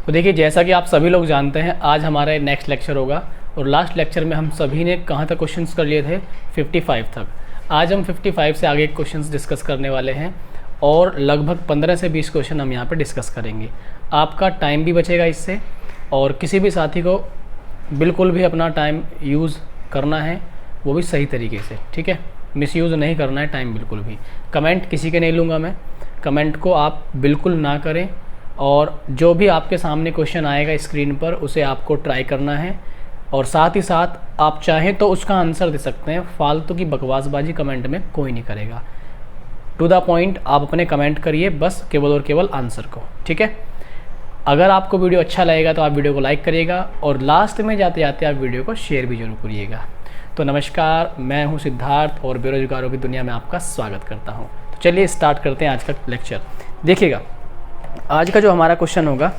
तो देखिए, जैसा कि आप सभी लोग जानते हैं, आज हमारा नेक्स्ट लेक्चर होगा और लास्ट लेक्चर में हम सभी ने कहाँ तक क्वेश्चंस कर लिए थे, 55 तक। आज हम 55 से आगे क्वेश्चंस डिस्कस करने वाले हैं और लगभग 15 से 20 क्वेश्चन हम यहाँ पर डिस्कस करेंगे। आपका टाइम भी बचेगा इससे, और किसी भी साथी को बिल्कुल भी अपना टाइम यूज़ करना है वो भी सही तरीके से, ठीक है। मिसयूज़ नहीं करना है टाइम बिल्कुल भी। कमेंट किसी के नहीं लूँगा मैं, कमेंट को आप बिल्कुल ना करें, और जो भी आपके सामने क्वेश्चन आएगा स्क्रीन पर उसे आपको ट्राई करना है, और साथ ही साथ आप चाहें तो उसका आंसर दे सकते हैं। फालतू की बकवासबाजी कमेंट में कोई नहीं करेगा। टू द पॉइंट आप अपने कमेंट करिए, बस केवल और केवल आंसर को, ठीक है। अगर आपको वीडियो अच्छा लगेगा तो आप वीडियो को लाइक करिएगा, और लास्ट में जाते जाते आप वीडियो को शेयर भी जरूर करिएगा। तो नमस्कार, मैं हूं सिद्धार्थ और बेरोजगारों की दुनिया में आपका स्वागत करता हूं। तो चलिए स्टार्ट करते हैं आज का लेक्चर। देखिएगा, आज का जो हमारा क्वेश्चन होगा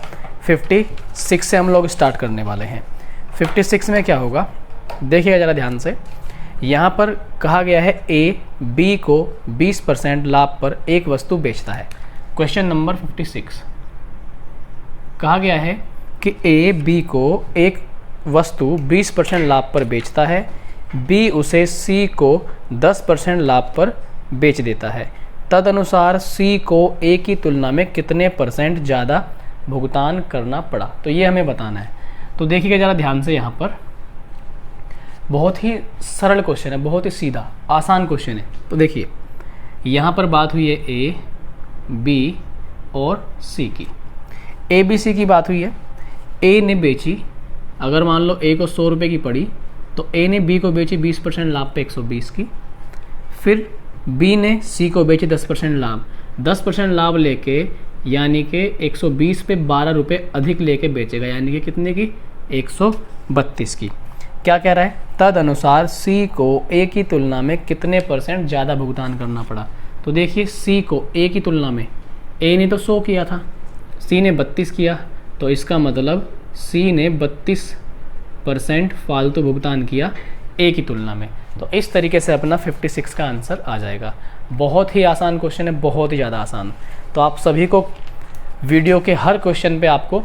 56 से हम लोग स्टार्ट करने वाले हैं। 56 में क्या होगा, देखिएगा ज़रा ध्यान से। यहाँ पर कहा गया है ए बी को 20% लाभ पर एक वस्तु बेचता है। क्वेश्चन नंबर 56 कहा गया है कि ए बी को एक वस्तु 20% लाभ पर बेचता है, बी उसे सी को 10% लाभ पर बेच देता है। तदनुसार सी को ए की तुलना में कितने % ज़्यादा भुगतान करना पड़ा, तो ये हमें बताना है। तो देखिएगा ज़रा ध्यान से, यहाँ पर बहुत ही सरल क्वेश्चन है, बहुत ही सीधा आसान क्वेश्चन है। तो देखिए, यहाँ पर बात हुई है ए बी और सी की। ए बी सी की बात हुई है। ए ने बेची, अगर मान लो ए को 100 रुपये की पड़ी तो ए ने बी को बेची 20% लाभ पे 120 की। फिर बी ने सी को बेची 10% लाभ, 10% लाभ लेके यानी कि 120 पे 12 रुपये अधिक लेके बेचेगा, यानी कि कितने की, 132 की। क्या कह रहा है, तद अनुसार सी को ए की तुलना में कितने % ज़्यादा भुगतान करना पड़ा। तो देखिए, सी को ए की तुलना में, ए ने तो 100 किया था, सी ने 32 किया, तो इसका मतलब सी ने 32% फालतू भुगतान किया ए की तुलना में। तो इस तरीके से अपना 56 का आंसर आ जाएगा। बहुत ही आसान क्वेश्चन है, बहुत ही ज़्यादा आसान। तो आप सभी को वीडियो के हर क्वेश्चन पे आपको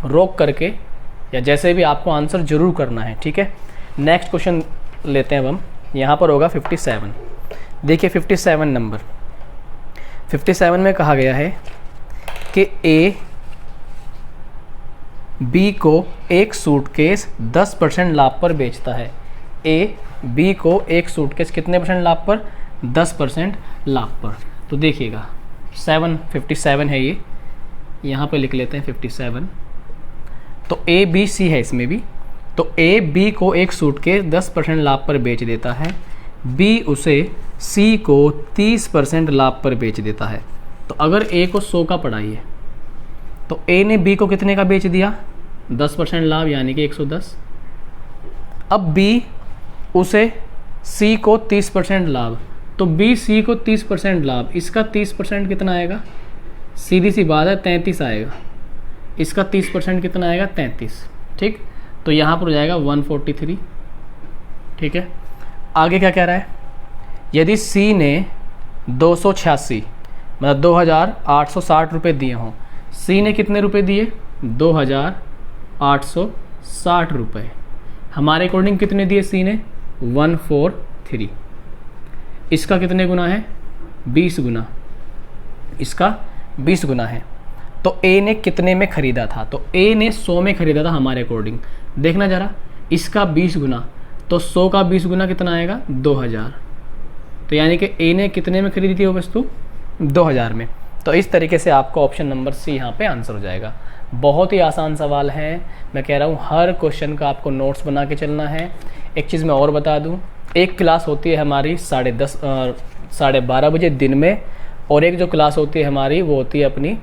रोक करके या जैसे भी आपको आंसर ज़रूर करना है, ठीक है। नेक्स्ट क्वेश्चन लेते हैं अब हम। यहाँ पर होगा 57। देखिए 57 नंबर, 57 में कहा गया है कि ए बी को एक सूटकेस 10% लाभ पर बेचता है। ए बी को एक सूटकेस कितने % लाभ पर, 10% लाभ पर। तो देखिएगा 57 है ये, यहाँ पे लिख लेते हैं 57। तो ए बी सी है इसमें भी। तो ए बी को एक सूटकेस 10% लाभ पर बेच देता है, बी उसे सी को 30% लाभ पर बेच देता है। तो अगर ए को 100 का पड़ा है तो ए ने बी को कितने का बेच दिया, 10% लाभ यानी कि 110। अब बी उसे सी को 30% लाभ, तो बी सी को 30% लाभ, इसका 30% कितना आएगा, सीधी सी बात है 33 आएगा। इसका 30% कितना आएगा, 33, ठीक। तो यहाँ पर हो जाएगा 143, ठीक है। आगे क्या कह रहा है, यदि सी ने 286 मतलब 2860 रुपये दिए हों, सी ने कितने रुपए दिए, 2860 रुपये। हमारे अकॉर्डिंग कितने दिए सी ने, 143। इसका कितने गुना है, 20 गुना, इसका 20 गुना है। तो ए ने कितने में ख़रीदा था, तो ए ने 100 में ख़रीदा था हमारे अकॉर्डिंग। देखना ज़रा, इसका 20 गुना, तो 100 का 20 गुना कितना आएगा, 2000। तो यानी कि ए ने कितने में ख़रीदी थी वो वस्तु, 2000 में। तो इस तरीके से आपका ऑप्शन नंबर सी यहाँ पे आंसर हो जाएगा। बहुत ही आसान सवाल है, मैं कह रहा हूँ हर क्वेश्चन का आपको नोट्स बना के चलना है। एक चीज़ मैं और बता दूँ, एक क्लास होती है हमारी 12:30 बजे दिन में, और एक जो क्लास होती है हमारी वो होती है अपनी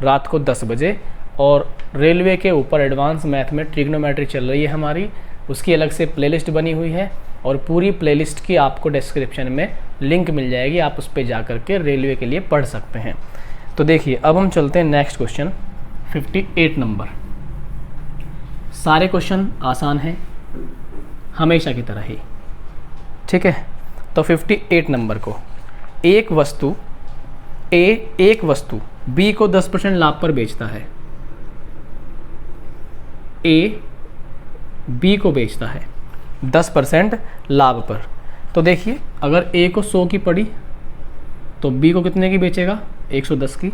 रात को 10 बजे। और रेलवे के ऊपर एडवांस मैथ में ट्रिग्नोमेट्री चल रही है हमारी, उसकी अलग से प्लेलिस्ट बनी हुई है, और पूरी प्लेलिस्ट की आपको डिस्क्रिप्शन में लिंक मिल जाएगी, आप उस पर जा कर के रेलवे के लिए पढ़ सकते हैं। तो देखिए, अब हम चलते हैं नेक्स्ट क्वेश्चन 58 नंबर। सारे क्वेश्चन आसान हैं हमेशा की तरह ही, ठीक है। तो 58 नंबर को, एक वस्तु ए एक वस्तु बी को 10% लाभ पर बेचता है। ए बी को बेचता है 10% लाभ पर। तो देखिए अगर ए को 100 की पड़ी तो बी को कितने की बेचेगा, 110 की।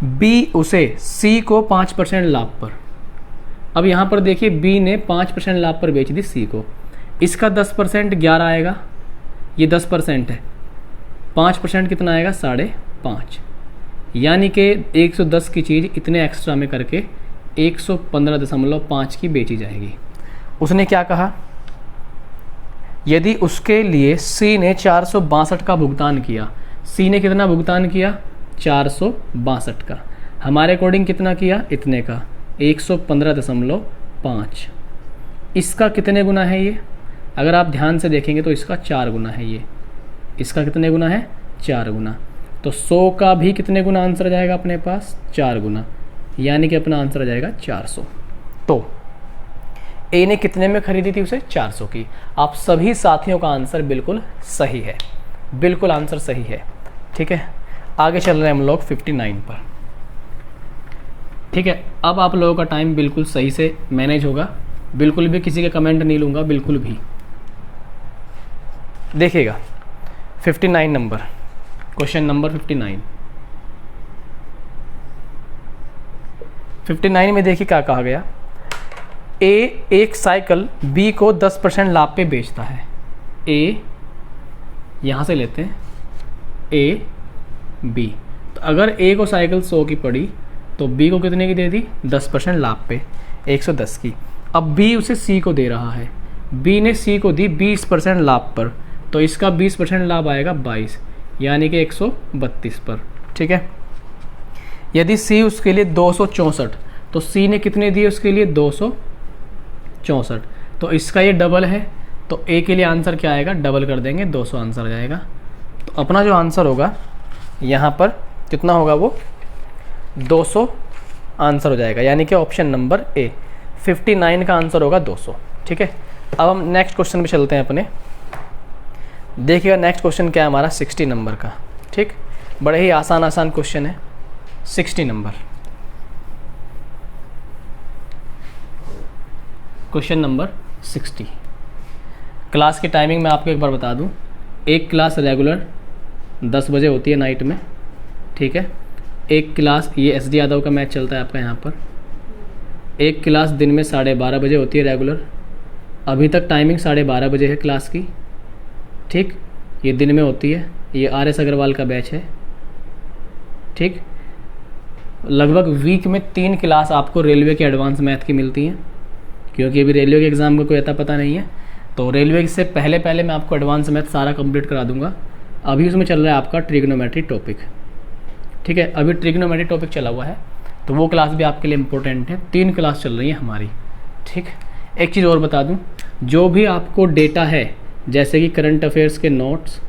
बी उसे सी को 5% लाभ पर। अब यहाँ पर देखिए बी ने 5% लाभ पर बेच दी सी को, इसका 10% 11 आएगा, ये 10% है, 5% कितना आएगा, 5.5, यानी कि 110 की चीज़ इतने एक्स्ट्रा में करके 115.5 की बेची जाएगी। उसने क्या कहा, यदि उसके लिए सी ने 462 का भुगतान किया, सी ने कितना भुगतान किया, 462 का, हमारे अकॉर्डिंग कितना किया, इतने का, 115.5। इसका कितने गुना है ये, अगर आप ध्यान से देखेंगे तो इसका 4 गुना है ये, इसका कितने गुना है, 4 गुना। तो 100 का भी कितने गुना आंसर आ जाएगा अपने पास, 4 गुना, यानी कि अपना आंसर आ जाएगा 400। तो ए ने कितने में खरीदी थी उसे, 400 की। आप सभी साथियों का आंसर बिल्कुल सही है, बिल्कुल आंसर सही है। ठीक है, आगे चल रहे हैं हम लोग 59 पर। ठीक है, अब आप लोगों का टाइम बिल्कुल सही से मैनेज होगा, बिल्कुल भी किसी के कमेंट नहीं लूँगा, बिल्कुल भी। देखिएगा 59 नंबर, क्वेश्चन नंबर 59 में देखिए क्या कहा गया, ए एक साइकिल बी को 10% लाभ पे बेचता है। ए यहाँ से लेते हैं, ए बी, तो अगर ए को साइकिल 100 की पड़ी तो बी को कितने की दे दी, 10% लाभ पे, 110 की। अब बी उसे सी को दे रहा है, बी ने सी को दी 20% लाभ पर, तो इसका 20% लाभ आएगा 22, यानी कि 132 पर। ठीक है, यदि सी उसके लिए 264, तो सी ने कितने दिए उसके लिए, 264, तो इसका ये डबल है, तो ए के लिए आंसर क्या आएगा, डबल कर देंगे, 200 आंसर आ जाएगा। तो अपना जो आंसर होगा यहाँ पर कितना होगा, वो 200 आंसर हो जाएगा, यानी कि ऑप्शन नंबर ए 59 का आंसर होगा 200। ठीक है, अब हम नेक्स्ट क्वेश्चन पे चलते हैं अपने। देखिएगा नेक्स्ट क्वेश्चन क्या है हमारा, 60 नंबर का। ठीक, बड़े ही आसान क्वेश्चन है, 60 नंबर, क्वेश्चन नंबर 60। क्लास की टाइमिंग मैं आपको एक बार बता दूं, एक क्लास रेगुलर 10 बजे होती है नाइट में। ठीक है, एक क्लास, ये एस डी यादव का मैच चलता है आपका यहाँ पर, एक क्लास दिन में 12:30 बजे होती है रेगुलर। अभी तक टाइमिंग 12:30 बजे है क्लास की। ठीक, ये दिन में होती है, ये आर एस अग्रवाल का बैच है। ठीक, लगभग वीक में 3 क्लास आपको रेलवे के एडवांस मैथ की मिलती हैं, क्योंकि अभी रेलवे के एग्ज़ाम का कोई अता पता नहीं है, तो रेलवे से पहले मैं आपको एडवांस मैथ सारा कंप्लीट करा दूंगा। अभी उसमें चल रहा है आपका ट्रिग्नोमेट्री टॉपिक। ठीक है, अभी ट्रिग्नोमेट्री टॉपिक चला हुआ है, तो वो क्लास भी आपके लिए इम्पोर्टेंट है। 3 क्लास चल रही है हमारी। ठीक, एक चीज़ और बता दूं, जो भी आपको डेटा है, जैसे कि करंट अफेयर्स के नोट्स,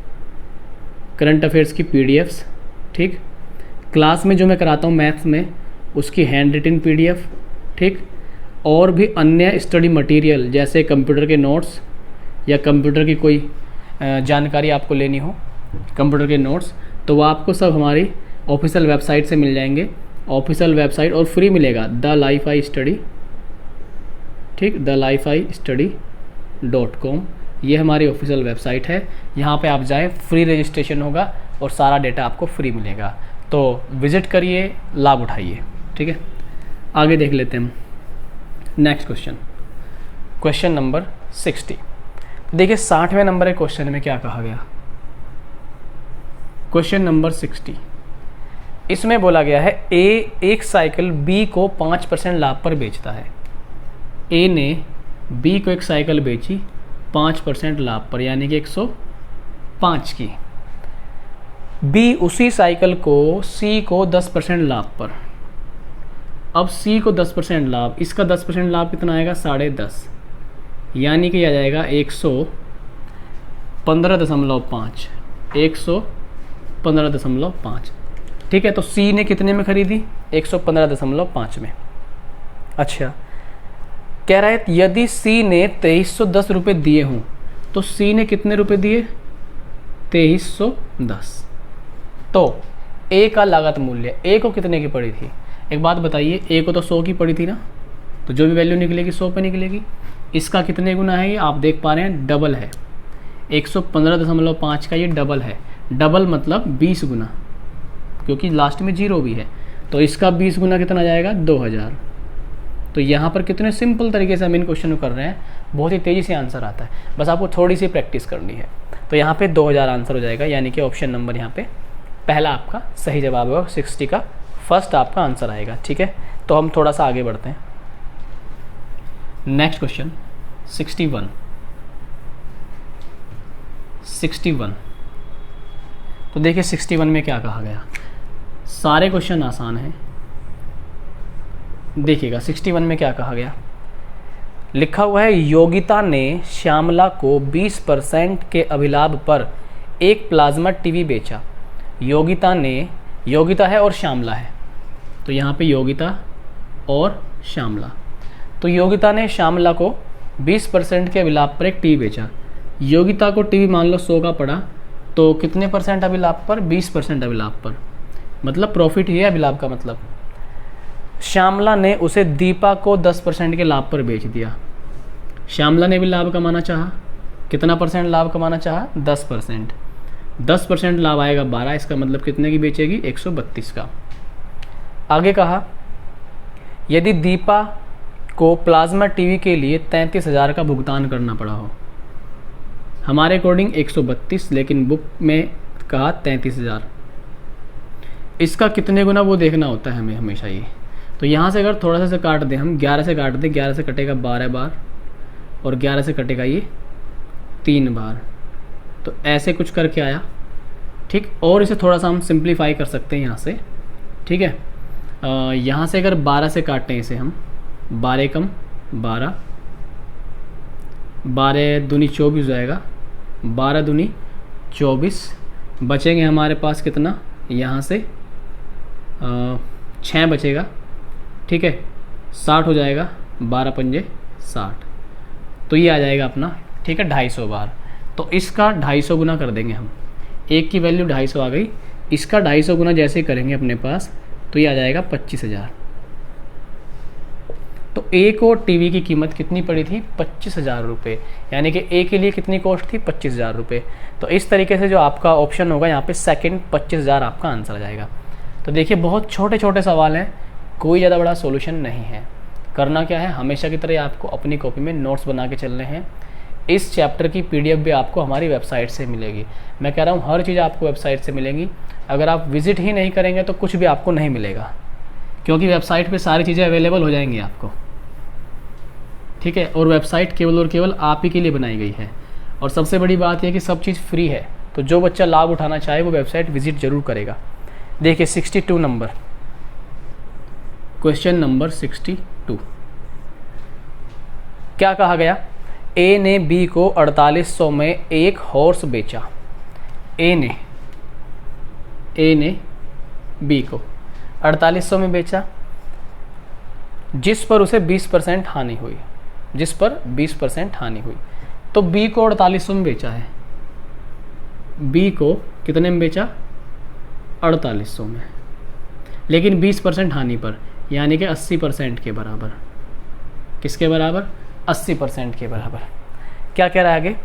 करंट अफेयर्स की पीडीएफ्स, ठीक, क्लास में जो मैं कराता हूँ मैथ्स में, उसकी हैंड रिटन पीडीएफ, ठीक, और भी अन्य स्टडी मटेरियल जैसे कंप्यूटर के नोट्स या कंप्यूटर की कोई जानकारी आपको लेनी हो, कंप्यूटर के नोट्स, तो वो आपको सब हमारी ऑफिशियल वेबसाइट से मिल जाएंगे। ऑफिशियल वेबसाइट और फ्री मिलेगा, द लाइफ आई स्टडी। ठीक, thelifeistuddy.com, ये हमारी ऑफिशियल वेबसाइट है। यहाँ पे आप जाएं, फ्री रजिस्ट्रेशन होगा और सारा डेटा आपको फ्री मिलेगा, तो विजिट करिए, लाभ उठाइए। ठीक है, आगे देख लेते हैं हम नेक्स्ट क्वेश्चन, क्वेश्चन नंबर 60। देखिए 60वें नंबर के क्वेश्चन में क्या कहा गया, क्वेश्चन नंबर 60, इसमें बोला गया है ए एक साइकिल बी को 5% लाभ पर बेचता है। ए ने बी को एक साइकिल बेची 5% लाभ पर, यानी कि 105 की। बी उसी साइकिल को सी को 10% लाभ पर। अब सी को 10% लाभ, इसका 10% लाभ कितना आएगा, 10.5, यानी कि आ जाएगा 115.5, 115.5। ठीक है, तो सी ने कितने में खरीदी, 115.5 में। अच्छा, कह रहा है यदि सी ने 2310 रुपये दिए हों, तो सी ने कितने रुपए दिए, 2310। तो ए का लागत मूल्य, ए को कितने की पड़ी थी, एक बात बताइए, ए को तो 100 की पड़ी थी ना, तो जो भी वैल्यू निकलेगी 100 पे निकलेगी। इसका कितने गुना है ये आप देख पा रहे हैं, डबल है। 115.5 का ये डबल है। डबल मतलब 20 गुना, क्योंकि लास्ट में 0 भी है। तो इसका 20 गुना कितना आ जाएगा, 2000। तो यहाँ पर कितने सिंपल तरीके से हम इन क्वेश्चन को कर रहे हैं, बहुत ही तेज़ी से आंसर आता है, बस आपको थोड़ी सी प्रैक्टिस करनी है। तो यहाँ पे 2000 आंसर हो जाएगा, यानी कि ऑप्शन नंबर यहाँ पे पहला आपका सही जवाब होगा। 60 का फर्स्ट आपका आंसर आएगा। ठीक है, तो हम थोड़ा सा आगे बढ़ते हैं। Next question 61। तो देखिए 61 में क्या कहा गया, सारे क्वेश्चन आसान हैं। देखिएगा 61 में क्या कहा गया, लिखा हुआ है योगिता ने श्यामला को 20% के अभिलाभ पर एक प्लाज्मा टीवी बेचा। योगिता ने, योगिता है और श्यामला है, तो यहाँ पे योगिता और श्यामला। तो योगिता ने श्यामला को 20% के अभिलाभ पर एक टीवी बेचा। योगिता को टीवी मान लो 100 का पड़ा, तो कितने परसेंट अभिलाभ पर, 20% अभिलाभ पर, मतलब प्रॉफिट ही है अभिलाभ का मतलब। श्यामला ने उसे दीपा को 10% के लाभ पर बेच दिया। श्यामला ने भी लाभ कमाना चाहा, कितना परसेंट लाभ कमाना चाहा, 10%। 10% लाभ आएगा 12, इसका मतलब कितने की बेचेगी, 132 का। आगे कहा यदि दीपा को प्लाज्मा टीवी के लिए 33,000 का भुगतान करना पड़ा हो। हमारे अकॉर्डिंग 132, लेकिन बुक में कहा 33,000। इसका कितने गुना वो देखना होता है हमें हमेशा ये। तो यहाँ से अगर थोड़ा सा काट दें हम, 11 से काट दें, 11 से कटेगा 12 बार और 11 से कटेगा ये 3 बार। तो ऐसे कुछ करके आया। ठीक, और इसे थोड़ा सा हम सिंप्लीफाई कर सकते हैं यहाँ से। ठीक है, यहाँ से अगर 12 से काटें इसे हम, 12 कम 12, 12 दूनी 24 हो जाएगा, 12 दूनी 24, बचेंगे हमारे पास कितना, यहाँ से 6 बचेगा। ठीक है, 60 हो जाएगा, 12 पंजे 60, तो ये आ जाएगा अपना। ठीक है, 250 बार। तो इसका 250 गुना कर देंगे हम, एक की वैल्यू 250 आ गई, इसका 250 गुना जैसे ही करेंगे अपने पास, तो ये आ जाएगा 25,000। तो ए को टीवी की कीमत कितनी पड़ी थी, 25,000 रुपये, यानी कि ए के लिए कितनी कॉस्ट थी, 25,000 रुपये। तो इस तरीके से जो आपका ऑप्शन होगा यहाँ पे सेकंड, 25,000 आपका आंसर आ जाएगा। तो देखिए बहुत छोटे छोटे सवाल हैं, कोई ज़्यादा बड़ा सॉल्यूशन नहीं है। करना क्या है, हमेशा की तरह आपको अपनी कॉपी में नोट्स बना के चलने हैं। इस चैप्टर की PDF भी आपको हमारी वेबसाइट से मिलेगी। मैं कह रहा हूँ हर चीज़ आपको वेबसाइट से मिलेंगी। अगर आप विजिट ही नहीं करेंगे तो कुछ भी आपको नहीं मिलेगा, क्योंकि वेबसाइट पे सारी चीज़ें अवेलेबल हो जाएंगी आपको। ठीक है, और वेबसाइट केवल और केवल आप ही के लिए बनाई गई है। और सबसे बड़ी बात यह कि सब चीज़ फ्री है, तो जो बच्चा लाभ उठाना चाहे वो वेबसाइट विजिट जरूर करेगा। देखिए 62 नंबर, क्वेश्चन नंबर 62, क्या कहा गया, ए ने बी को 4800 में एक हॉर्स बेचा। ए ने बी को 4800 में बेचा, जिस पर उसे 20% हानि हुई, जिस पर 20% हानि हुई। तो बी को 4800 में बेचा है, बी को कितने में बेचा, 4800 में, लेकिन 20% हानि पर, यानी कि 80% के बराबर। किसके बराबर, 80% के बराबर। क्या कह रहा है आगे,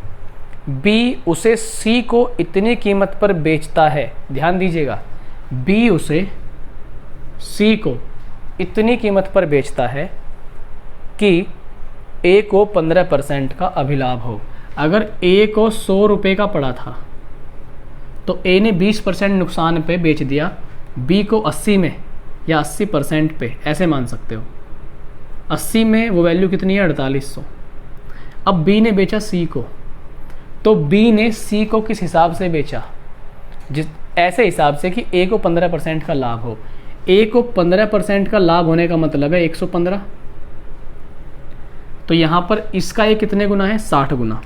बी उसे सी को इतनी कीमत पर बेचता है। ध्यान दीजिएगा, बी उसे सी को इतनी कीमत पर बेचता है कि ए को 15% का अभिलाभ हो। अगर ए को 100 रुपये का पड़ा था तो ए ने 20% नुकसान पे बेच दिया, बी को 80 में या 80% पे, ऐसे मान सकते हो। 80 में वो वैल्यू कितनी है, 4800। अब बी ने बेचा सी को, तो बी ने सी को किस हिसाब से बेचा, जिस ऐसे हिसाब से कि ए को 15% का लाभ हो। ए को 15% का लाभ होने का मतलब है 115। तो यहाँ पर इसका ये कितने गुना है, 60 गुना।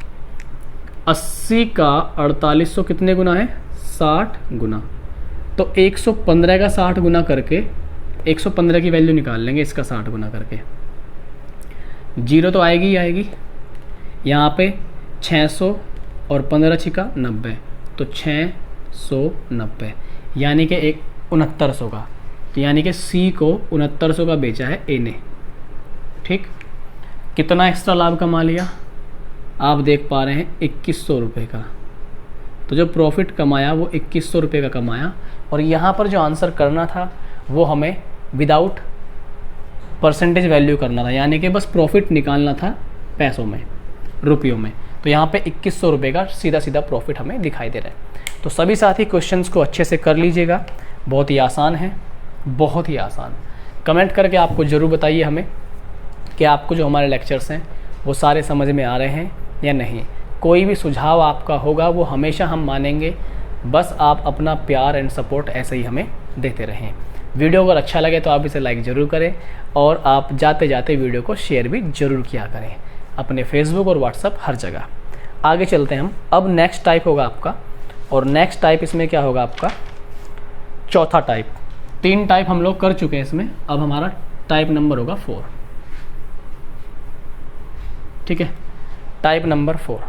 80 का 4800 कितने गुना है, 60 गुना। तो 115 का 60 गुना करके 115 की वैल्यू निकाल लेंगे, इसका 60 गुना करके। जीरो तो आएगी ही आएगी। यहाँ पे 600 और 15 छिका 90, तो 690, यानी कि 6900 का। तो यानी कि सी को 6900 का बेचा है ए ने। ठीक, कितना एक्स्ट्रा लाभ कमा लिया, आप देख पा रहे हैं 2100 रुपये का। तो जो प्रॉफिट कमाया वो 2100 रुपये का कमाया। और यहाँ पर जो आंसर करना था वो हमें विदाउट परसेंटेज वैल्यू करना था, यानी कि बस प्रॉफिट निकालना था पैसों में, रुपयों में। तो यहाँ पे 2100 रुपये का सीधा सीधा प्रॉफिट हमें दिखाई दे रहा है। तो सभी साथी क्वेश्चंस को अच्छे से कर लीजिएगा, बहुत ही आसान है, बहुत ही आसान। कमेंट करके आपको ज़रूर बताइए हमें कि आपको जो हमारे लेक्चर्स हैं वो सारे समझ में आ रहे हैं या नहीं। कोई भी सुझाव आपका होगा वो हमेशा हम मानेंगे, बस आप अपना प्यार एंड सपोर्ट ऐसे ही हमें देते रहें। वीडियो अगर अच्छा लगे तो आप इसे लाइक ज़रूर करें और आप जाते जाते वीडियो को शेयर भी ज़रूर किया करें अपने फेसबुक और व्हाट्सएप हर जगह। आगे चलते हैं हम। अब नेक्स्ट टाइप होगा आपका, और नेक्स्ट टाइप इसमें क्या होगा आपका, चौथा टाइप। 3 टाइप हम लोग कर चुके हैं इसमें, अब हमारा टाइप नंबर होगा 4। ठीक है, टाइप नंबर 4।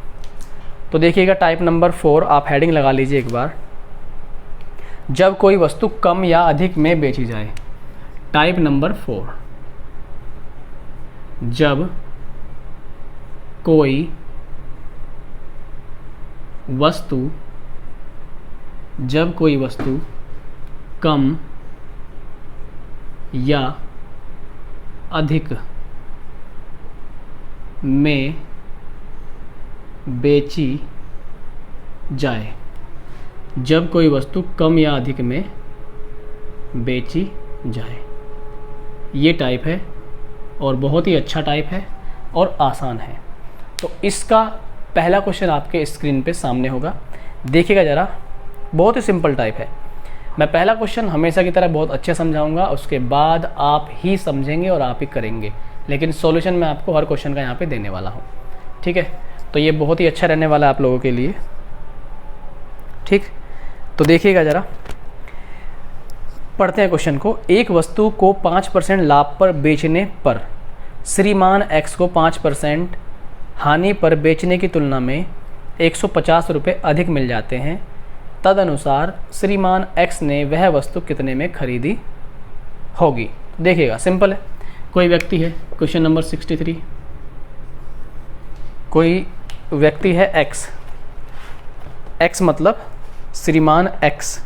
तो देखिएगा टाइप नंबर 4, आप हेडिंग लगा लीजिए एक बार, जब कोई वस्तु कम या अधिक में बेची जाए। टाइप नंबर 4, जब कोई वस्तु कम या अधिक में बेची जाए। जब कोई वस्तु कम या अधिक में बेची जाए, ये टाइप है और बहुत ही अच्छा टाइप है और आसान है। तो इसका पहला क्वेश्चन आपके स्क्रीन पे सामने होगा, देखिएगा ज़रा, बहुत ही सिंपल टाइप है। मैं पहला क्वेश्चन हमेशा की तरह बहुत अच्छे समझाऊंगा, उसके बाद आप ही समझेंगे और आप ही करेंगे, लेकिन सॉल्यूशन मैं आपको हर क्वेश्चन का यहाँ पे देने वाला हूँ। ठीक है, तो ये बहुत ही अच्छा रहने वाला है आप लोगों के लिए। ठीक, तो देखिएगा ज़रा, पढ़ते हैं क्वेश्चन को। एक वस्तु को 5% लाभ पर बेचने पर श्रीमान एक्स को 5% हानि पर बेचने की तुलना में 150 रुपये अधिक मिल जाते हैं। तदनुसार श्रीमान एक्स ने वह वस्तु कितने में खरीदी होगी। देखिएगा, सिंपल है। कोई व्यक्ति है, क्वेश्चन नंबर 63, कोई व्यक्ति है एक्स, एक्स मतलब श्रीमान एक्स,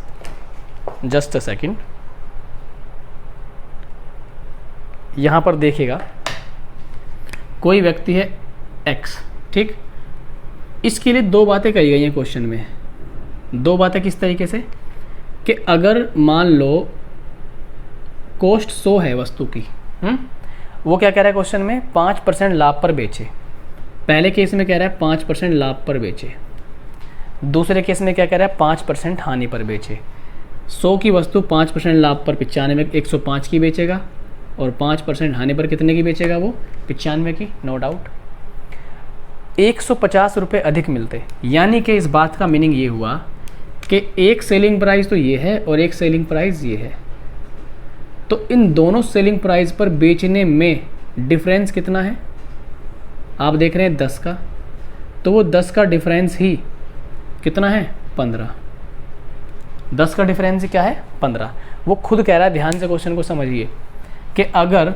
जस्ट अ सेकेंड, यहाँ पर देखिएगा, कोई व्यक्ति है एक्स। ठीक, इसके लिए 2 बातें कही गई हैं क्वेश्चन में। 2 बातें किस तरीके से, कि अगर मान लो कॉस्ट 100 है वस्तु की, वो क्या कह रहा है क्वेश्चन में, 5% लाभ पर बेचे। पहले केस में कह रहा है 5% लाभ पर बेचे, दूसरे केस में क्या कह रहा है, 5% हानि पर बेचे। 100 की वस्तु 5% लाभ पर 95 105 की बेचेगा, और 5% हानि पर कितने की बेचेगा, वो 95 की, नो डाउट। 150 रुपये अधिक मिलते, यानी कि इस बात का मीनिंग ये हुआ कि एक सेलिंग प्राइस तो ये है और एक सेलिंग प्राइस ये है, तो इन दोनों सेलिंग प्राइस पर बेचने में डिफरेंस कितना है, आप देख रहे हैं 10 का, तो वो 10 का डिफरेंस ही कितना है, 15। 10 का डिफरेंस ही क्या है, 15। वो खुद कह रहा है, ध्यान से क्वेश्चन को समझिए, कि अगर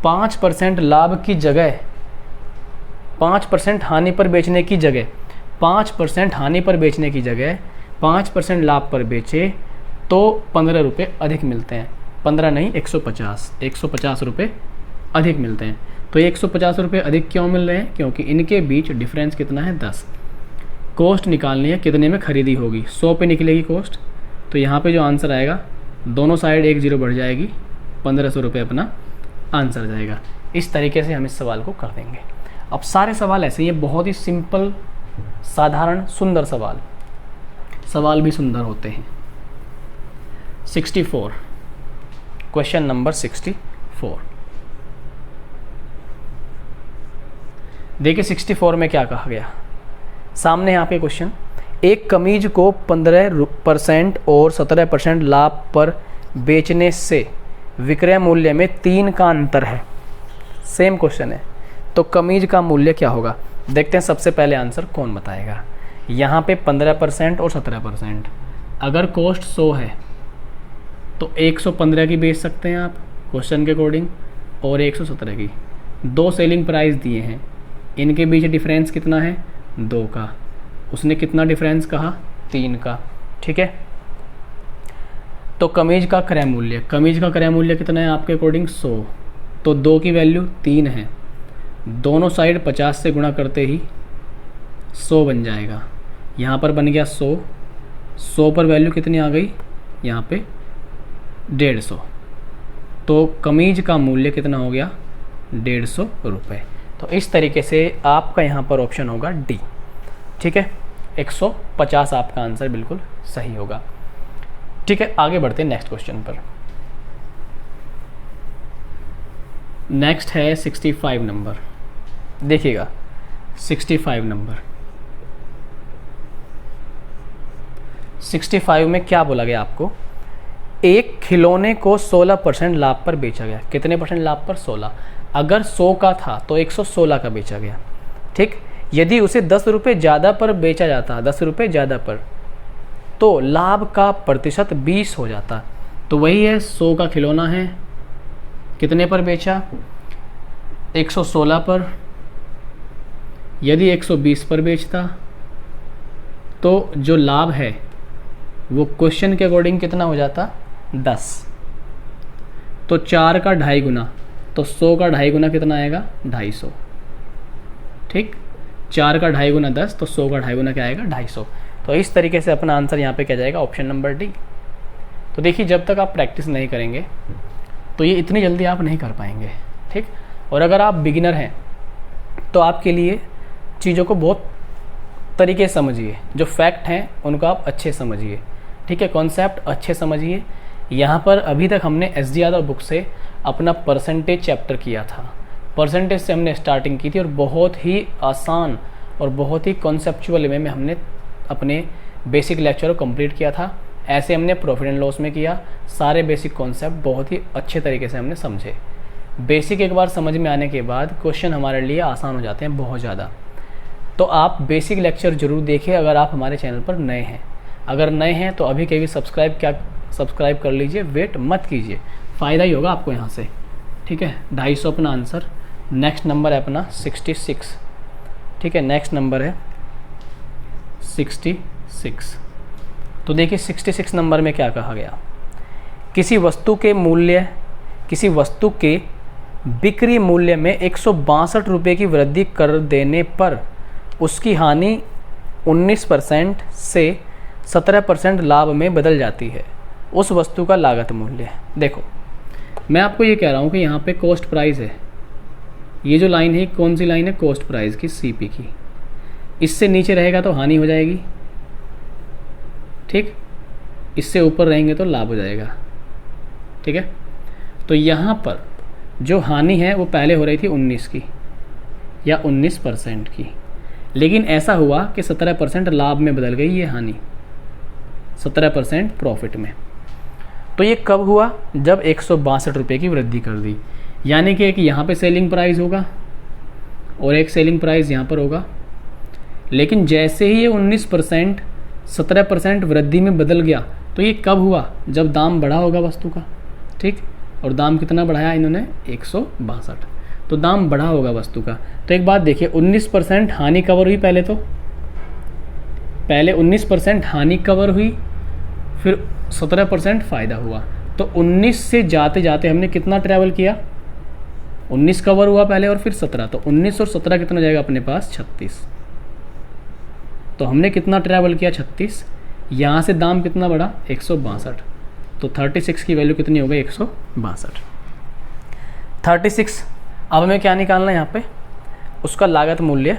5% लाभ की जगह 5% हानि पर बेचने की जगह 5% हानि पर बेचने की जगह 5% लाभ पर बेचे तो 15 रुपये अधिक मिलते हैं। 15 नहीं, 150 रुपये अधिक मिलते हैं। तो 150 रुपये अधिक क्यों मिल रहे हैं, क्योंकि इनके बीच डिफरेंस कितना है, 10। कॉस्ट निकालनी है, कितने में खरीदी होगी, 100 पे निकलेगी कॉस्ट, तो यहाँ पे जो आंसर आएगा, दोनों साइड 1 0 बढ़ जाएगी, 1500 रुपये अपना आंसर जाएगा। इस तरीके से हम इस सवाल को कर देंगे। अब सारे सवाल ऐसे ही हैं, बहुत ही सिंपल, साधारण, सुंदर सवाल भी सुंदर होते हैं। 64, क्वेश्चन नंबर 64। देखिए 64 में क्या कहा गया, सामने यहाँ पे क्वेश्चन, एक कमीज को 15% और 17% लाभ पर बेचने से विक्रय मूल्य में 3 का अंतर है। सेम क्वेश्चन है, तो कमीज का मूल्य क्या होगा, देखते हैं। सबसे पहले आंसर कौन बताएगा। यहाँ पे 15% और 17%, अगर कॉस्ट 100 है तो 115 की बेच सकते हैं आप क्वेश्चन के अकॉर्डिंग, और 117 की। 2 सेलिंग प्राइस दिए हैं, इनके बीच डिफरेंस कितना है 2 का, उसने कितना डिफरेंस कहा 3 का, ठीक है। तो कमीज का क्रय मूल्य, कमीज का क्रय मूल्य कितना है आपके अकॉर्डिंग 100, तो 2 की वैल्यू 3 है, दोनों साइड 50 से गुणा करते ही 100 बन जाएगा। यहाँ पर बन गया 100, 100 पर वैल्यू कितनी आ गई यहाँ पे 150, तो कमीज का मूल्य कितना हो गया 150 रुपये। तो इस तरीके से आपका यहाँ पर ऑप्शन होगा डी, ठीक है, 150 आपका आंसर बिल्कुल सही होगा। ठीक है, आगे बढ़ते हैं नेक्स्ट क्वेश्चन पर। नेक्स्ट है 65 नंबर, देखिएगा 65 नंबर, 65 में क्या बोला गया आपको, एक खिलौने को 16% लाभ पर बेचा गया। कितने परसेंट लाभ पर 16, अगर 100 का था तो 116 का बेचा गया, ठीक। यदि उसे 10 रुपये ज़्यादा पर बेचा जाता, 10 रुपये ज़्यादा पर, तो लाभ का प्रतिशत 20 हो जाता। तो वही है 100 का खिलौना है, कितने पर बेचा 116 पर, यदि 120 पर बेचता तो जो लाभ है वो क्वेश्चन के अकॉर्डिंग कितना हो जाता 10, तो 4 का 2.5 गुना, तो 100 का 2.5 गुना कितना आएगा 250, ठीक। 4 का 2.5 गुना 10, तो 100 का 2.5 गुना क्या आएगा 250। तो इस तरीके से अपना आंसर यहाँ पे क्या जाएगा ऑप्शन नंबर डी। तो देखिए जब तक आप प्रैक्टिस नहीं करेंगे तो ये इतनी जल्दी आप नहीं कर पाएंगे, ठीक। और अगर आप बिगिनर हैं तो आपके लिए चीज़ों को बहुत तरीके से समझिए, जो फैक्ट हैं उनको आप अच्छे समझिए, ठीक है, कॉन्सेप्ट अच्छे समझिए। यहाँ पर अभी तक हमने एस डी यादव बुक से अपना परसेंटेज चैप्टर किया था, परसेंटेज से हमने स्टार्टिंग की थी और बहुत ही आसान और बहुत ही कॉन्सेप्चुअल वे में हमने अपने बेसिक लेक्चर को कंप्लीट किया था। ऐसे हमने प्रॉफिट एंड लॉस में किया, सारे बेसिक कॉन्सेप्ट बहुत ही अच्छे तरीके से हमने समझे। बेसिक एक बार समझ में आने के बाद क्वेश्चन हमारे लिए आसान हो जाते हैं बहुत ज़्यादा। तो आप बेसिक लेक्चर ज़रूर देखें अगर आप हमारे चैनल पर नए हैं। अगर नए हैं तो अभी कभी सब्सक्राइब कर लीजिए, वेट मत कीजिए, फ़ायदा ही होगा आपको यहाँ से, ठीक है। 250 अपना आंसर। नेक्स्ट नंबर है अपना 66, ठीक है, नेक्स्ट नंबर है 66। तो देखिए 66 नंबर में क्या कहा गया, किसी वस्तु के बिक्री मूल्य में 162 रुपये की वृद्धि कर देने पर उसकी हानि 19% से 17% लाभ में बदल जाती है। उस वस्तु का लागत मूल्य। देखो मैं आपको ये कह रहा हूँ कि यहाँ पे कॉस्ट प्राइस है, ये जो लाइन है कौन सी लाइन है, कॉस्ट प्राइस की, सीपी की। इससे नीचे रहेगा तो हानि हो जाएगी, ठीक, इससे ऊपर रहेंगे तो लाभ हो जाएगा, ठीक है। तो यहाँ पर जो हानि है वो पहले हो रही थी 19 की या 19% की, लेकिन ऐसा हुआ कि 17% लाभ में बदल गई ये हानि, 17% प्रॉफिट में। तो ये कब हुआ, जब 162 रुपये की वृद्धि कर दी, यानी कि एक यहाँ पे सेलिंग प्राइस होगा और एक सेलिंग प्राइस यहाँ पर होगा। लेकिन जैसे ही ये 19% 17% वृद्धि में बदल गया, तो ये कब हुआ, जब दाम बढ़ा होगा वस्तु का, ठीक। और दाम कितना बढ़ाया इन्होंने 162, तो दाम बढ़ा होगा वस्तु का। तो एक बात देखिए 19% हानि कवर हुई, पहले 19% हानि कवर हुई, फिर 17% फ़ायदा हुआ। तो 19 से जाते जाते हमने कितना ट्रैवल किया, 19 कवर हुआ पहले और फिर 17, तो 19 और 17 कितना जाएगा अपने पास 36। तो हमने कितना ट्रैवल किया 36, यहाँ से दाम कितना बढ़ा 162, तो 36 की वैल्यू कितनी हो गई 162। 36 अब हमें क्या निकालना है यहाँ पे, उसका लागत मूल्य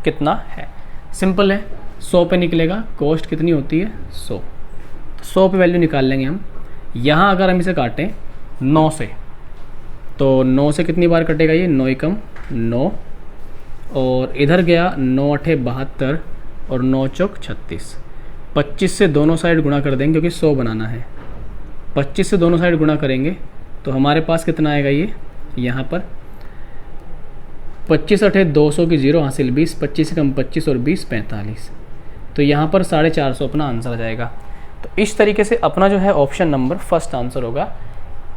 कितना है। सिंपल है, 100 पे निकलेगा, कॉस्ट कितनी होती है 100, तो 100 पे वैल्यू निकाल लेंगे हम। यहाँ अगर हम इसे काटें 9 से, तो 9 से कितनी बार कटेगा ये, 9 एकम 9, और इधर गया 9 8 72 और 9 चौक 36। 25 से दोनों साइड गुणा कर देंगे क्योंकि 100 बनाना है, 25 से दोनों साइड गुणा करेंगे तो हमारे पास कितना आएगा ये, यहाँ पर 25 8 200 की 0 हासिल 20, 25 से कम 25 और 20 45, तो यहाँ पर 450 अपना आंसर आ जाएगा। तो इस तरीके से अपना जो है ऑप्शन नंबर फर्स्ट आंसर होगा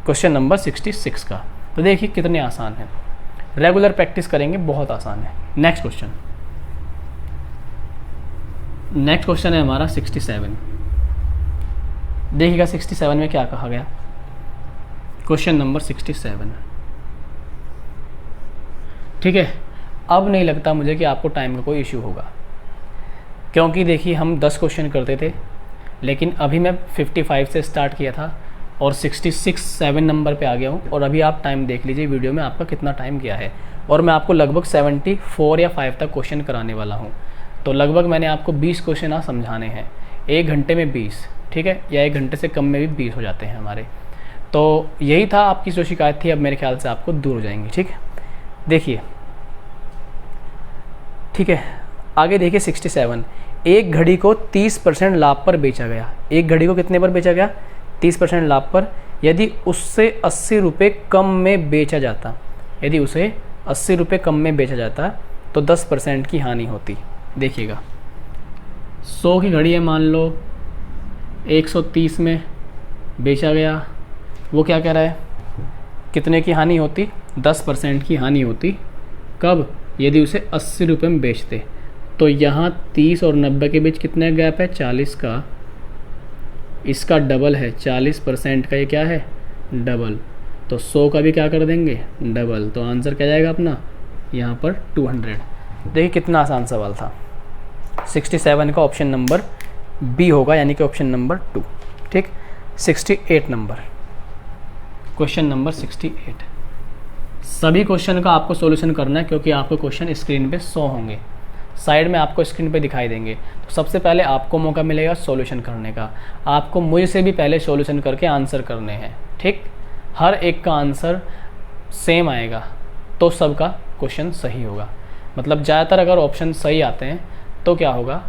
क्वेश्चन नंबर 66 का। तो देखिए कितने आसान है। रेगुलर प्रैक्टिस करेंगे, बहुत आसान है। नेक्स्ट क्वेश्चन है हमारा 67। देखिएगा 67 में क्या कहा गया। क्वेश्चन नंबर 67, ठीक है। अब नहीं लगता मुझे कि आपको टाइम का कोई इश्यू होगा, क्योंकि देखिए हम 10 क्वेश्चन करते थे, लेकिन अभी मैं 55 से स्टार्ट किया था और 7 नंबर पे आ गया हूँ। और अभी आप टाइम देख लीजिए वीडियो में आपका कितना टाइम गया है, और मैं आपको लगभग 74 या 5 तक क्वेश्चन कराने वाला हूँ। तो लगभग मैंने आपको 20 क्वेश्चन आज समझाने हैं, 1 घंटे में 20, ठीक है, या 1 घंटे से कम में भी 20 हो जाते हैं हमारे। तो यही था आपकी जो शिकायत थी, अब मेरे ख्याल से आपको दूर हो जाएंगी, ठीक है। देखिए, ठीक है, आगे देखिए 67। एक घड़ी को 30% लाभ पर बेचा गया। एक घड़ी को कितने पर बेचा गया? 30% लाभ पर। यदि उससे 80 रुपये कम में बेचा जाता, यदि उसे 80 रुपये कम में बेचा जाता तो 10% की हानि होती। देखिएगा 100 की घड़ी है, मान लो 130 में बेचा गया, वो क्या कह रहा है, कितने की हानि होती? 10% की हानि होती। कब? यदि उसे 80 रुपये में बेचते। तो यहाँ 30 और 90 के बीच कितना गैप है? 40 का। इसका डबल है, 40% का ये क्या है? डबल। तो 100 का भी क्या कर देंगे? डबल। तो आंसर क्या जाएगा अपना यहाँ पर? 200। देखिए कितना आसान सवाल था। 67 का ऑप्शन नंबर बी होगा, यानी कि ऑप्शन नंबर 2, ठीक। 68 नंबर, क्वेश्चन नंबर 68। सभी क्वेश्चन का आपको सॉल्यूशन करना है, क्योंकि आपको क्वेश्चन स्क्रीन पे 100 होंगे, साइड में आपको स्क्रीन पे दिखाई देंगे। तो सबसे पहले आपको मौका मिलेगा सॉल्यूशन करने का। आपको मुझसे भी पहले सॉल्यूशन करके आंसर करने हैं, ठीक। हर एक का आंसर सेम आएगा तो सबका क्वेश्चन सही होगा। मतलब ज़्यादातर अगर ऑप्शन सही आते हैं तो क्या होगा,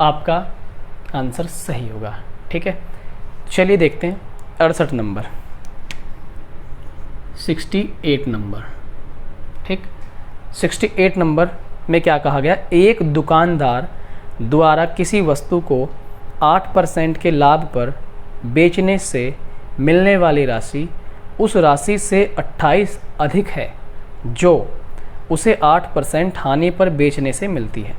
आपका आंसर सही होगा, ठीक है। चलिए देखते हैं 68 नंबर, 68 नंबर, ठीक। 68 नंबर में क्या कहा गया? एक दुकानदार द्वारा किसी वस्तु को 8% के लाभ पर बेचने से मिलने वाली राशि उस राशि से 28 अधिक है जो उसे 8% हानि पर बेचने से मिलती है।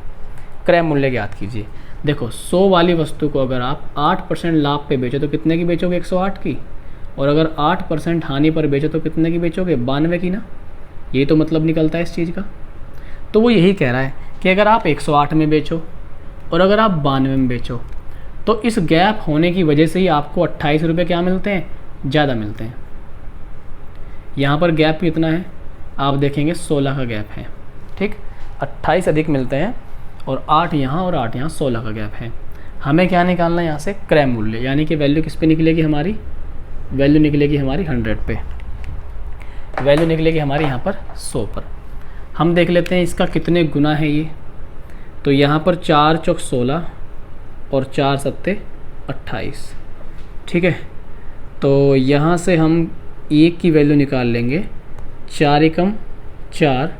क्रय मूल्य ज्ञात कीजिए। देखो 100 वाली वस्तु को अगर आप 8% लाभ पे बेचो तो कितने की बेचोगे? 108 की। और अगर 8% हानि पर बेचो तो कितने की बेचोगे? 92 की ना। ये तो मतलब निकलता है इस चीज़ का। तो वो यही कह रहा है कि अगर आप 108 में बेचो और अगर आप 92 में बेचो तो इस गैप होने की वजह से ही आपको 28 रुपये क्या मिलते हैं? ज़्यादा मिलते हैं। यहाँ पर गैप कितना है? आप देखेंगे 16 का गैप है, ठीक। 28 अधिक मिलते हैं और 8 यहाँ और 8 यहाँ, 16 का गैप है। हमें क्या निकालना है यहाँ से? क्रय मूल्य, यानी कि वैल्यू किस पे निकलेगी हमारी? वैल्यू निकलेगी हमारी 100 पे, वैल्यू निकलेगी हमारी यहाँ पर 100 पर। हम देख लेते हैं इसका कितने गुना है ये। तो यहाँ पर 4 चौक 16 और 4 सत्ते 28, ठीक है। तो यहाँ से हम 1 की वैल्यू निकाल लेंगे, 4 एकम 4,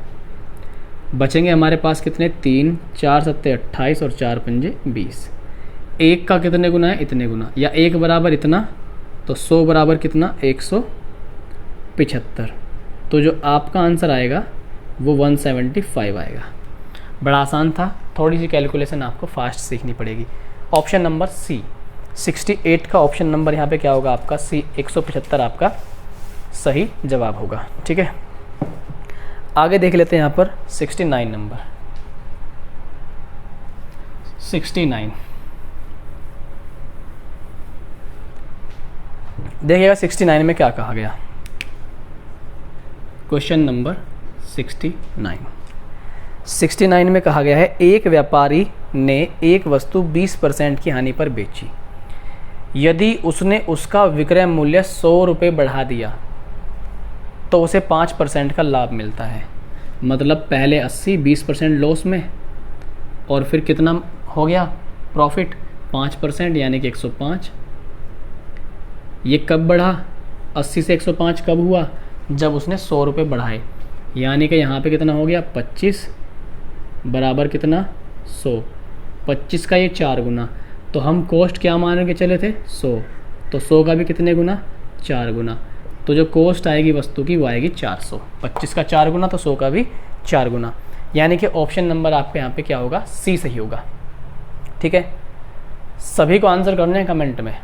बचेंगे हमारे पास कितने? 3, 4 सत्ते 28 और 4 पंजे 20। 1 का कितने गुना है? इतने गुना, या 1 बराबर इतना, तो 100 बराबर कितना? 175। तो जो आपका आंसर आएगा वो 175 आएगा। बड़ा आसान था, थोड़ी सी कैलकुलेशन आपको फास्ट सीखनी पड़ेगी। ऑप्शन नंबर सी, 68 का ऑप्शन नंबर यहाँ पे क्या होगा आपका? सी, 175 आपका सही जवाब होगा, ठीक है। आगे देख लेते हैं यहाँ पर 69 नंबर, 69। देखिएगा 69 में क्या कहा गया। क्वेश्चन नंबर 69 में कहा गया है, एक व्यापारी ने एक वस्तु 20% की हानि पर बेची। यदि उसने उसका विक्रय मूल्य 100 रुपये बढ़ा दिया तो उसे 5% का लाभ मिलता है। मतलब पहले 80, 20% लॉस में, और फिर कितना हो गया प्रॉफिट? 5%, यानी कि 105। ये कब बढ़ा? 80 से 105 कब हुआ? जब उसने 100 रुपये बढ़ाए, यानी कि यहाँ पे कितना हो गया? 25 बराबर कितना? 100। 25 का ये 4 गुना। तो हम कॉस्ट क्या मान के चले थे? 100। तो 100 का भी कितने गुना? 4 गुना। तो जो कॉस्ट आएगी वस्तु की वो आएगी 400। 25 का 4 गुना तो 100 का भी 4 गुना, यानी कि ऑप्शन नंबर आपके यहाँ पे क्या होगा, सी सही होगा। ठीक है, सभी को आंसर करने हैं कमेंट में,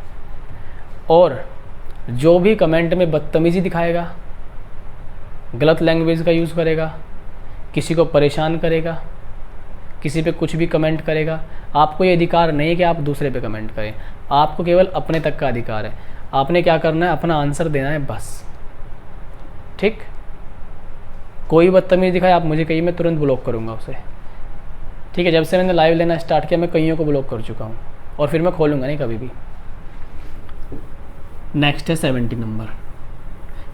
और जो भी कमेंट में बदतमीज़ी दिखाएगा, गलत लैंग्वेज का यूज़ करेगा, किसी को परेशान करेगा, किसी पे कुछ भी कमेंट करेगा, आपको ये अधिकार नहीं है कि आप दूसरे पे कमेंट करें, आपको केवल अपने तक का अधिकार है। आपने क्या करना है, अपना आंसर देना है बस। ठीक, कोई बदतमीज़ी दिखाए आप मुझे कहिए, मैं तुरंत ब्लॉक करूँगा उसे। ठीक है, जब से मैंने लाइव लेना स्टार्ट किया मैं कईयों को ब्लॉक कर चुका हूँ, और फिर मैं खोलूँगा नहीं कभी भी। नेक्स्ट है 70 नंबर।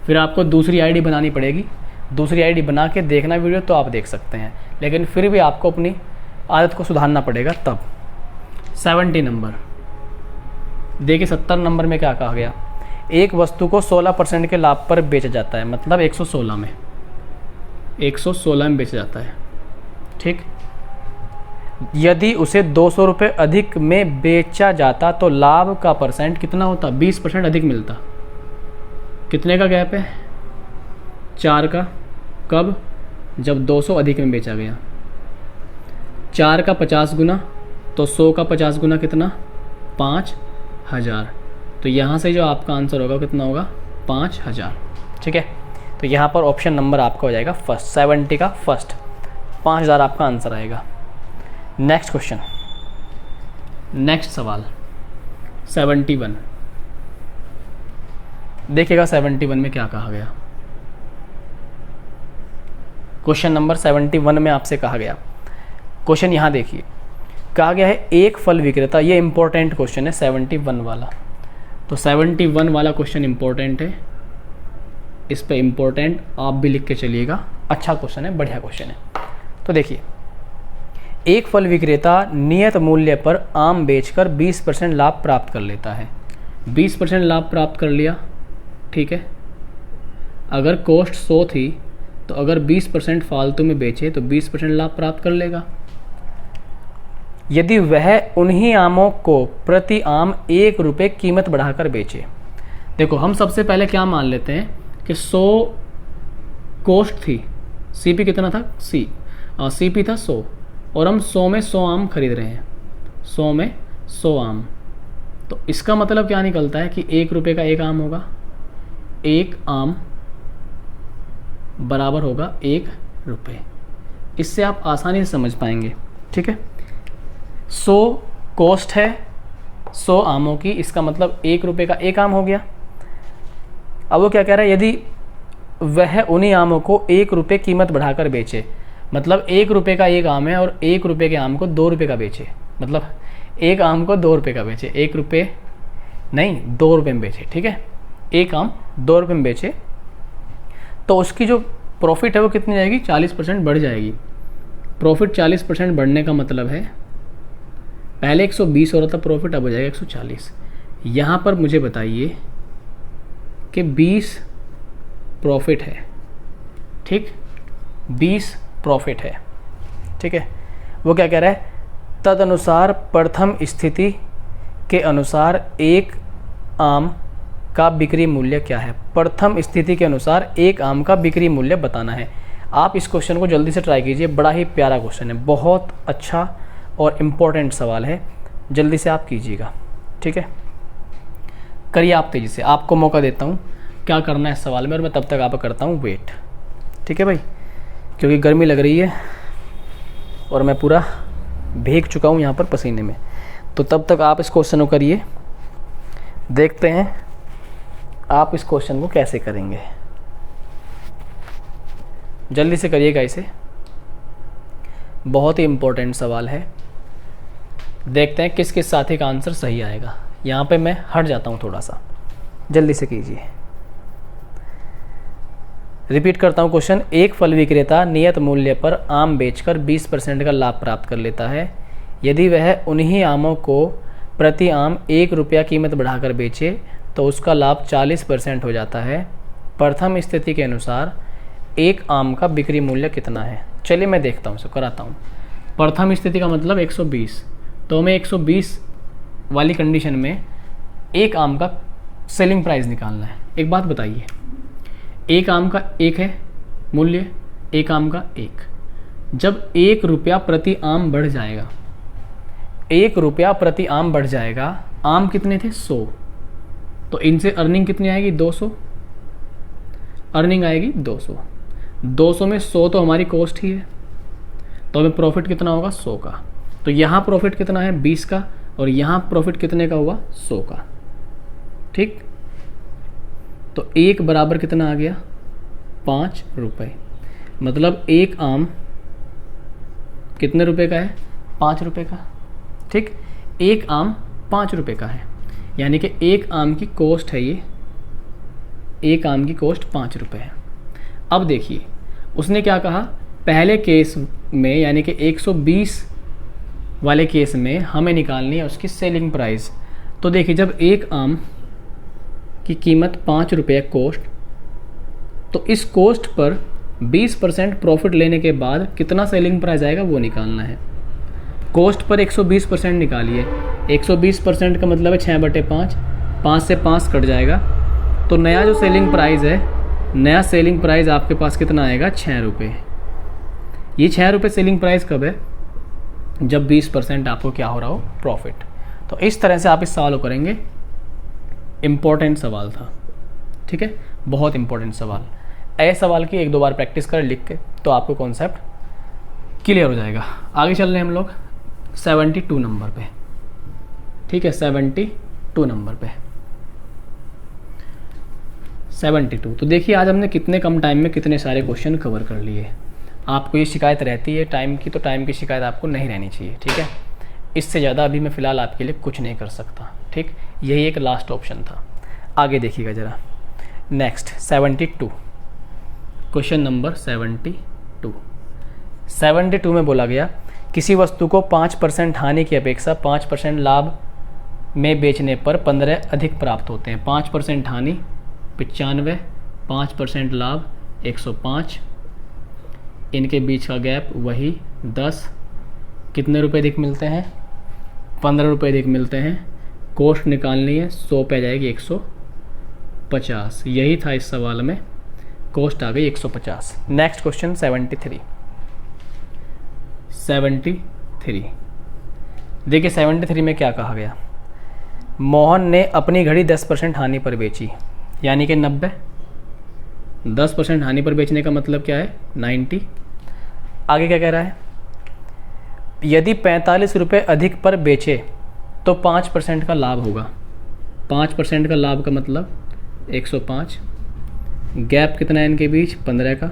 फिर आपको दूसरी आईडी बनानी पड़ेगी, दूसरी आईडी बना के देखना वीडियो तो आप देख सकते हैं, लेकिन फिर भी आपको अपनी आदत को सुधारना पड़ेगा तब। 70 नंबर देखिए, 70 नंबर में क्या कहा गया, एक वस्तु को 16% के लाभ पर बेचा जाता है, मतलब 116 में, 116 में बेचा जाता है। ठीक, यदि उसे 200 रुपये अधिक में बेचा जाता तो लाभ का परसेंट कितना होता, 20% अधिक मिलता। कितने का गैप है, 4 का। कब, जब 200 अधिक में बेचा गया। 4 का 50 गुना, तो 100 का 50 गुना कितना, 5000। तो यहाँ से जो आपका आंसर होगा कितना होगा, 5000। ठीक है, तो यहाँ पर ऑप्शन नंबर आपका हो जाएगा फर्स्ट, 70 का फर्स्ट, 5000 आपका आंसर आएगा। नेक्स्ट क्वेश्चन, नेक्स्ट सवाल 71। देखिएगा 71 में क्या कहा गया। क्वेश्चन नंबर 71 में आपसे कहा गया, क्वेश्चन यहाँ देखिए, कहा गया है एक फल विक्रेता, ये इंपॉर्टेंट क्वेश्चन है 71 वाला, तो 71 वाला क्वेश्चन इंपॉर्टेंट है, इस पे इंपॉर्टेंट आप भी लिख के चलिएगा। अच्छा क्वेश्चन है, बढ़िया क्वेश्चन है। तो देखिए, एक फल विक्रेता नियत मूल्य पर आम बेचकर 20% लाभ प्राप्त कर लेता है। 20% लाभ प्राप्त कर लिया, ठीक है। अगर कॉस्ट 100 थी तो अगर 20% फालतू में बेचे तो 20% लाभ प्राप्त कर लेगा। यदि वह उन्हीं आमों को प्रति आम 1 रुपये कीमत बढ़ाकर बेचे। देखो, हम सबसे पहले क्या मान लेते हैं कि 100 कॉस्ट थी, सीपी कितना था, सीपी था 100, और हम 100 में 100 आम खरीद रहे हैं, 100 में 100 आम। तो इसका मतलब क्या निकलता है कि 1 रुपये का 1 आम होगा, 1 आम बराबर होगा 1 रुपये। इससे आप आसानी से समझ पाएंगे, ठीक है। 100 कॉस्ट है 100 आमों की, इसका मतलब 1 रुपये का 1 आम हो गया। अब वो क्या कह रहा है, यदि वह उन्हीं आमों को 1 रुपये कीमत बढ़ाकर बेचे, मतलब 1 रुपये का 1 आम है और 1 रुपये के आम को 2 रुपये का बेचे, मतलब 1 आम को 2 रुपये का बेचे, 1 रुपये नहीं 2 रुपये में बेचे, ठीक है। 1 आम 2 रुपये में बेचे तो उसकी जो प्रॉफिट है वो कितनी जाएगी, 40% बढ़ जाएगी। प्रॉफिट 40% बढ़ने का मतलब है, पहले 120 हो रहा था प्रॉफिट, अब हो जाएगा 140। यहाँ पर मुझे बताइए कि 20 प्रॉफिट है, ठीक, 20 प्रॉफिट है, ठीक है। वो क्या कह रहा है, तदनुसार प्रथम स्थिति के अनुसार 1 आम का बिक्री मूल्य क्या है। प्रथम स्थिति के अनुसार 1 आम का बिक्री मूल्य बताना है। आप इस क्वेश्चन को जल्दी से ट्राई कीजिए, बड़ा ही प्यारा क्वेश्चन है, बहुत अच्छा और इम्पोर्टेंट सवाल है, जल्दी से आप कीजिएगा, ठीक है। करिए आप तेज़ी से, आपको मौका देता हूँ क्या करना है इस सवाल में, और मैं तब तक आप करता हूँ वेट, ठीक है भाई, क्योंकि गर्मी लग रही है और मैं पूरा भीग चुका हूँ यहाँ पर पसीने में। तो तब तक आप इस क्वेश्चन को करिए, देखते हैं आप इस क्वेश्चन को कैसे करेंगे। जल्दी से करिएगा इसे, बहुत ही इम्पोर्टेंट सवाल है। देखते हैं किस किस साथी का आंसर सही आएगा। यहाँ पे मैं हट जाता हूँ थोड़ा सा, जल्दी से कीजिए। रिपीट करता हूँ क्वेश्चन, एक फल विक्रेता नियत मूल्य पर आम बेचकर 20% का लाभ प्राप्त कर लेता है। यदि वह उन्हीं आमों को प्रति आम 1 रुपया कीमत बढ़ाकर बेचे तो उसका लाभ 40% हो जाता है। प्रथम स्थिति के अनुसार 1 आम का बिक्री मूल्य कितना है। चलिए मैं देखता हूँ, इसको कराता हूँ। प्रथम स्थिति का मतलब 120, तो हमें 120 वाली कंडीशन में 1 आम का सेलिंग प्राइस निकालना है। एक बात बताइए, एक आम का एक है मूल्य, एक आम का एक। जब 1 रुपया प्रति आम बढ़ जाएगा, 1 रुपया प्रति आम बढ़ जाएगा, आम कितने थे 100, तो इनसे अर्निंग कितनी आएगी 200, अर्निंग आएगी 200। 200 में 100 तो हमारी कॉस्ट ही है, तो हमें प्रॉफिट कितना होगा 100 का। तो यहाँ प्रॉफिट कितना है 20 का, और यहाँ प्रॉफिट कितने का हुआ 100 का। ठीक, तो एक बराबर कितना आ गया 5 रुपये। मतलब एक आम कितने रुपए का है 5 रुपये का। ठीक, एक आम 5 रुपये का है, यानी कि एक आम की कॉस्ट है ये, एक आम की कॉस्ट 5 रुपये है। अब देखिए उसने क्या कहा, पहले केस में यानी कि 120 वाले केस में हमें निकालनी है उसकी सेलिंग प्राइस। तो देखिए जब एक आम की कीमत 5 रुपये कॉस्ट, तो इस कॉस्ट पर 20% प्रॉफिट लेने के बाद कितना सेलिंग प्राइस आएगा वो निकालना है। कॉस्ट पर 120% निकालिए, 120% का मतलब है 6/5, 5 से 5 कट जाएगा, तो नया जो सेलिंग प्राइस है, नया सेलिंग प्राइस आपके पास कितना आएगा 6 रुपये। ये 6 रुपये सेलिंग प्राइस कब है, जब 20% आपको क्या हो रहा हो प्रॉफिट। तो इस तरह से आप इस सवाल को करेंगे। इम्पोर्टेंट सवाल था, ठीक है, बहुत इंपॉर्टेंट सवाल। ऐसे सवाल की 1-2 बार प्रैक्टिस कर लिख के, तो आपको कॉन्सेप्ट क्लियर हो जाएगा। आगे चल रहे हैं हम लोग 72 नंबर पे। ठीक है, 72 नंबर पे, 72। तो देखिए आज हमने कितने कम टाइम में कितने सारे क्वेश्चन कवर कर लिए। आपको ये शिकायत रहती है टाइम की, तो टाइम की शिकायत आपको नहीं रहनी चाहिए। ठीक है, इससे ज़्यादा अभी मैं फ़िलहाल आपके लिए कुछ नहीं कर सकता। ठीक, यही एक लास्ट ऑप्शन था। आगे देखिएगा ज़रा, नेक्स्ट 72, क्वेश्चन नंबर 72। 72 में बोला गया किसी वस्तु को 5% हानि की अपेक्षा 5% लाभ में बेचने पर 15 अधिक प्राप्त होते हैं। 5% हानि 95, 5% लाभ 105, इनके बीच का गैप वही 10। कितने रुपए अधिक मिलते हैं 15 रुपये अधिक मिलते हैं। कॉस्ट निकालनी है, 100 पे आ जाएगी 150। यही था इस सवाल में, कॉस्ट आ गई 150। Next question 73। देखिए 73 में क्या कहा गया, मोहन ने अपनी घड़ी 10% हानि पर बेची, यानी कि 90। 10% हानि पर बेचने का मतलब क्या है 90। आगे क्या कह रहा है, यदि 45 रुपये अधिक पर बेचे तो 5% का लाभ होगा। 5% का लाभ का मतलब 105। गैप कितना है इनके बीच 15 का।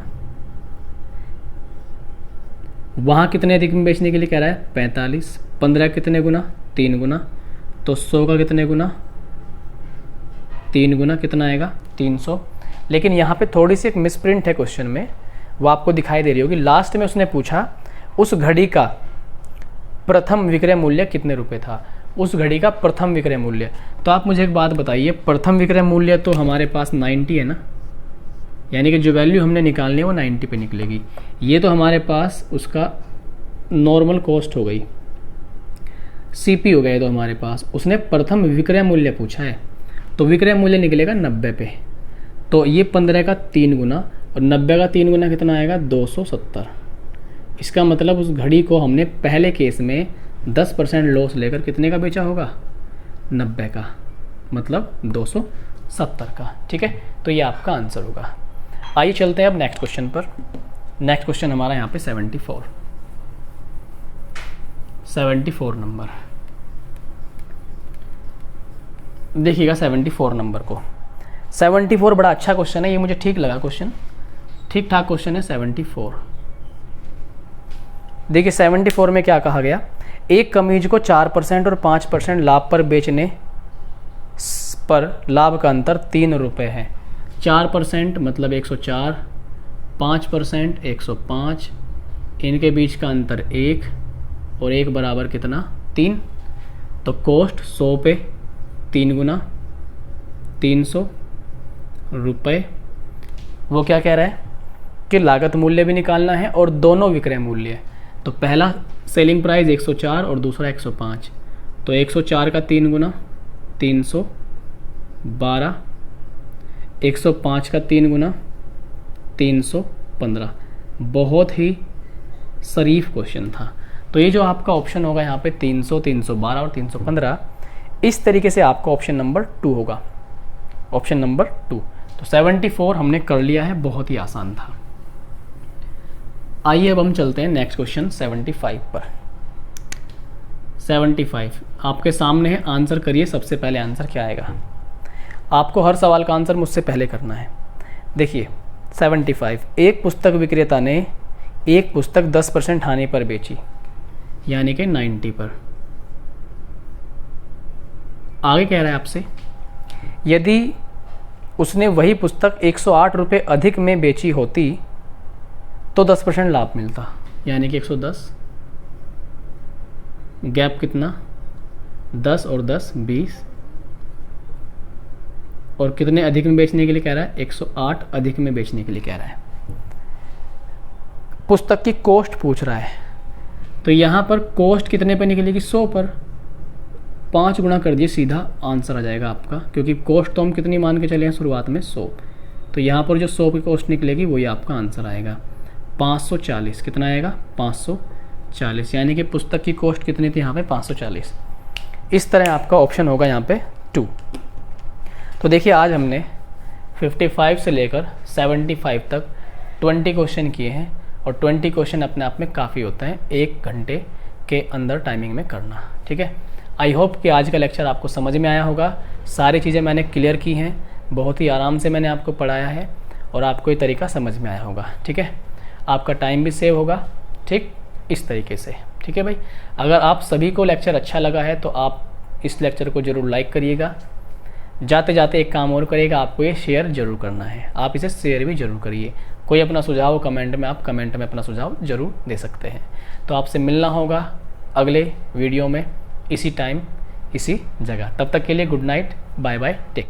वहाँ कितने अधिक में बेचने के लिए कह रहा है 45। 15 कितने गुना 3 गुना, तो 100 का कितने गुना 3 गुना, कितना आएगा 300। लेकिन यहाँ पे थोड़ी सी एक मिसप्रिंट है क्वेश्चन में, वो आपको दिखाई दे रही होगी। लास्ट में उसने पूछा उस घड़ी का प्रथम विक्रय मूल्य कितने रुपए था, उस घड़ी का प्रथम विक्रय मूल्य। तो आप मुझे एक बात बताइए, प्रथम विक्रय मूल्य तो हमारे पास 90 है ना, यानी कि जो वैल्यू हमने निकालनी है वो 90 पे निकलेगी। ये तो हमारे पास उसका नॉर्मल कॉस्ट हो गई, सीपी हो गया तो हमारे पास। उसने प्रथम विक्रय मूल्य पूछा है, तो विक्रय मूल्य निकलेगा 90 पे। तो ये 15 का 3 गुना और 90 का 3 गुना कितना आएगा 270। इसका मतलब उस घड़ी को हमने पहले केस में 10% लॉस लेकर कितने का बेचा होगा 90 का, मतलब 270 का। ठीक है, तो ये आपका आंसर होगा। आइए चलते हैं अब नेक्स्ट क्वेश्चन पर। नेक्स्ट क्वेश्चन हमारा यहाँ पे 74 नंबर। देखिएगा 74 नंबर को। 74 बड़ा अच्छा क्वेश्चन है, ये मुझे ठीक लगा क्वेश्चन, ठीक ठाक क्वेश्चन है 74। देखिए 74 में क्या कहा गया, एक कमीज को 4% और 5% लाभ पर बेचने पर लाभ का अंतर 3 रुपये है। 4% मतलब 104, 5% 105, इनके बीच का अंतर 1 और 1 बराबर कितना 3। तो कॉस्ट 100 पे 3 गुना 300 रुपये। वो क्या कह रहा है कि लागत मूल्य भी निकालना है और दोनों विक्रय मूल्य। तो पहला सेलिंग प्राइस 104 और दूसरा 105। तो 104 का 3 गुना 312, 105 का 3 गुना 315। बहुत ही शरीफ क्वेश्चन था। तो ये जो आपका ऑप्शन होगा यहाँ पे 300, 312 और 315, इस तरीके से आपका ऑप्शन नंबर 2 होगा, ऑप्शन नंबर 2। तो 74 हमने कर लिया है, बहुत ही आसान था। आइए अब हम चलते हैं नेक्स्ट क्वेश्चन 75 पर। 75 आपके सामने है, आंसर करिए। सबसे पहले आंसर क्या आएगा? आपको हर सवाल का आंसर मुझसे पहले करना है। देखिए 75, एक पुस्तक विक्रेता ने एक पुस्तक 10% हानि पर बेची, यानी कि 90 पर। आगे कह रहा है आपसे, यदि उसने वही पुस्तक 108 रुपये अधिक में बेची होती तो 10% लाभ मिलता, यानी कि 110, गैप कितना 10 और 10 20, और कितने अधिक में बेचने के लिए कह रहा है? 108 अधिक में बेचने के लिए कह रहा है। पुस्तक की कॉस्ट पूछ रहा है, तो यहाँ पर कॉस्ट कितने पे निकलेगी? 100 पर। 5 गुना कर दिए, सीधा आंसर आ जाएगा आपका, क्योंकि कॉस्ट तो हम कितनी मान के चले हैं शुरुआत में? 100। तो यहाँ पर जो 100 की कॉस्ट निकलेगी वही आपका आंसर आएगा। 540 कितना आएगा? 540, यानी कि पुस्तक की कॉस्ट कितनी थी यहाँ पे? 540। इस तरह आपका ऑप्शन होगा यहाँ पे 2। तो देखिए आज हमने 55 से लेकर 75 तक 20 क्वेश्चन किए हैं, और 20 क्वेश्चन अपने आप में काफ़ी होता है 1 घंटे के अंदर टाइमिंग में करना। ठीक है, आई होप कि आज का लेक्चर आपको समझ में आया होगा। सारी चीज़ें मैंने क्लियर की हैं, बहुत ही आराम से मैंने आपको पढ़ाया है, और आपको ये तरीका समझ में आया होगा। ठीक है, आपका टाइम भी सेव होगा, ठीक इस तरीके से। ठीक है भाई, अगर आप सभी को लेक्चर अच्छा लगा है तो आप इस लेक्चर को ज़रूर लाइक करिएगा। जाते जाते एक काम और करिएगा, आपको ये शेयर जरूर करना है, आप इसे शेयर भी जरूर करिए। कोई अपना सुझाव कमेंट में, आप कमेंट में अपना सुझाव जरूर दे सकते हैं। तो आपसे मिलना होगा अगले वीडियो में, इसी टाइम इसी जगह। तब तक के लिए good night, bye bye, take.